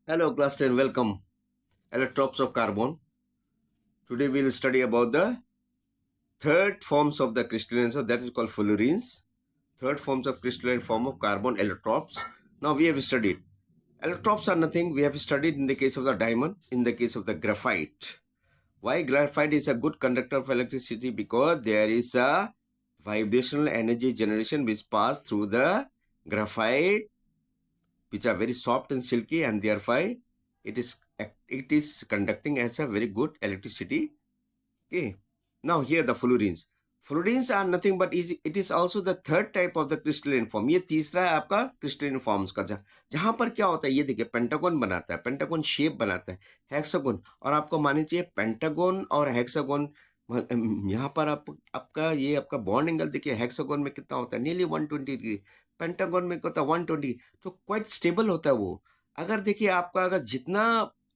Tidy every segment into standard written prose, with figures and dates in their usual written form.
Hello, class 10. Welcome. Allotropes of carbon. Today we'll study about the third forms of the crystalline, so that is called fullerenes. Third forms of crystalline form of carbon allotropes. Now we have studied. Allotropes are nothing. We have studied in the case of the diamond, in the case of the graphite. Why graphite is a good conductor of electricity? Because there is a vibrational energy generation which pass through the graphite, which are very soft and silky, and therefore it is conducting as a very good electricity. Okay. Now here the fullerenes. Fullerenes are nothing but it is also the third type of the crystalline form. ये तीसरा है आपका crystalline forms का जहां पर क्या होता है, ये देखिए पेंटागन बनाता है, पेंटागन शेप बनाता है, हेक्सागोन, और आपको माननी चाहिए पेंटागन और हेक्सागोन यहाँ पर आपका ये आपका बॉन्ड एंगल देखिए, हेक्सागोन में कितना होता है, नियरली 120 डिग्री, पेंटागन में कितना 120, तो क्वाइट स्टेबल होता है वो। अगर देखिए आपका अगर जितना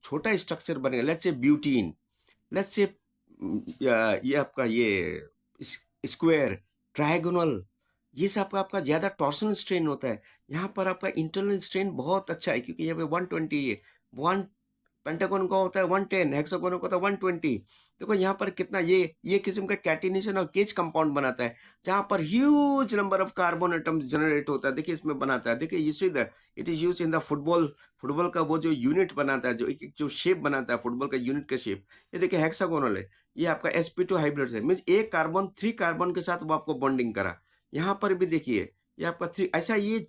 छोटा स्ट्रक्चर बनेगा, let's say butene, let's say ये आपका ये स्क्वायर, ट्रायगोनल, ये सब आपका आपका ज्यादा टॉर्सनल स्ट्रेन होता है। यहाँ पर आपका इंटरनल स्ट्रेन बहुत अच्छा है, क्योंकि यहाँ पे 120 है, वन पेंटागन का होता है 110, हेक्सागोन का होता है 120। देखो यहाँ पर कितना ये किस्म का कैटिनेशन और केज कंपाउंड बनाता है, जहां पर huge number of carbon atom generate होता है। देखिए इसमें बनाता है, देखिए you see that it is use in the football का वो जो यूनिट बनाता है, जो एक जो शेप बनाता है फुटबॉल का यूनिट का शेप, ये देखिए हेक्सागोनल है। ये आपका sp2 हाइब्रिड है, मीन्स एक कार्बन 3 कार्बन के साथ वो आपको बॉन्डिंग करा। यहाँ पर भी देखिए ये आपका 3, ऐसा ये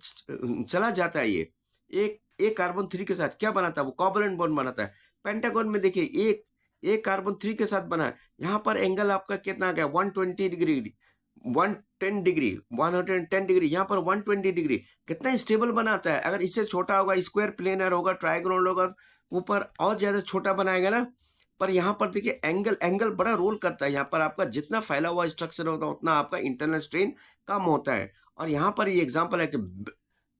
चला जाता है। ये एक कार्बन 3 के साथ क्या बनाता है, वो कोवलेंट बॉन्ड बनाता है। पेंटागन में देखिए एक कार्बन 3 के साथ बना है। यहाँ पर एंगल आपका कितना आ गया, 120 डिग्री, 110 डिग्री, 110 डिग्री, यहाँ पर 120 डिग्री। कितना स्टेबल बनाता है। अगर इससे छोटा होगा, स्क्वायर प्लेनर होगा, ट्रायगोनल होगा, ऊपर और ज्यादा छोटा बनाएगा ना। पर यहाँ पर देखिए एंगल बड़ा रोल करता है। यहाँ पर आपका जितना फैला हुआ स्ट्रक्चर होता है उतना आपका इंटरनल स्ट्रेन कम होता है। और यहाँ पर ये एग्जांपल है कि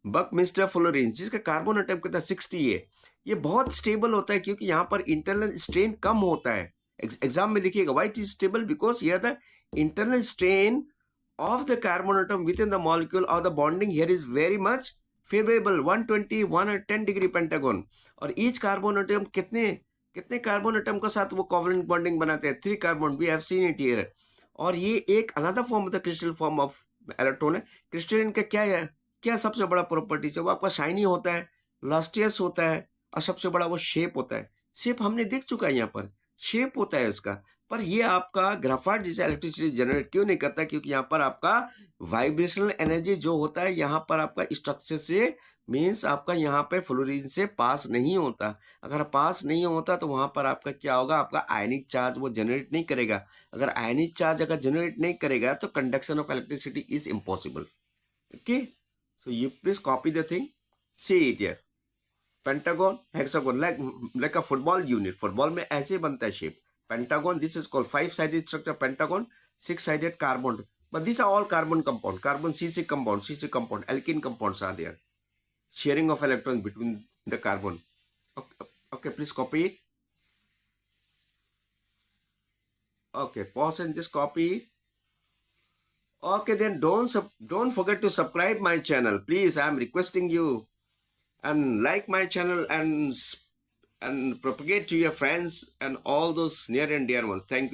बकमिस्टर फुलरेन, जिसका कार्बन एटम कितना 60 है, ये बहुत स्टेबल होता है, क्योंकि यहाँ पर इंटरनल स्ट्रेन कम होता है। एग्जाम में लिखिएगा, why it is stable, because here the internal strain of the carbon atom within the molecule or the bonding here is very much favorable, 120 110 degree pentagon. और ईच कार्बन एटम कितने कितने carbon atom के साथ वो covalent bonding बनाते हैं, 3 carbon, we have seen it here. और ये एक another form of the crystal form of electron है। क्रिस्टलिन का क्या है, क्या सबसे बड़ा प्रॉपर्टीज है, वो आपका शाइनी होता है, लस्टियस होता है, और सबसे बड़ा वो शेप होता है। शेप हमने देख चुका है, यहाँ पर शेप होता है इसका। पर ये आपका ग्राफाइट जैसे इलेक्ट्रिसिटी जनरेट क्यों नहीं करता, क्योंकि यहाँ पर आपका वाइब्रेशनल एनर्जी जो होता है यहाँ पर आपका स्ट्रक्चर से, मीन्स आपका यहाँ पे फ्लोरीन से पास नहीं होता। अगर पास नहीं होता तो वहां पर आपका क्या होगा, आपका आयनिक चार्ज वो जनरेट नहीं करेगा। अगर आयनिक चार्ज अगर जनरेट नहीं करेगा तो conduction of electricity is impossible. Okay, so you please copy the thing, see it here. Pentagon, hexagon, like a football unit, football में ऐसे बनता है shape. Pentagon, this is called 5-sided structure pentagon, 6-sided carbon, but these are all carbon compound, carbon CC compound, alkene compounds are there, sharing of electrons between the carbon. Okay, please copy it. Okay, pause and just copy it. Okay, then don't forget to subscribe my channel, please. I'm requesting you, and like my channel and propagate to your friends and all those near and dear ones. Thank you.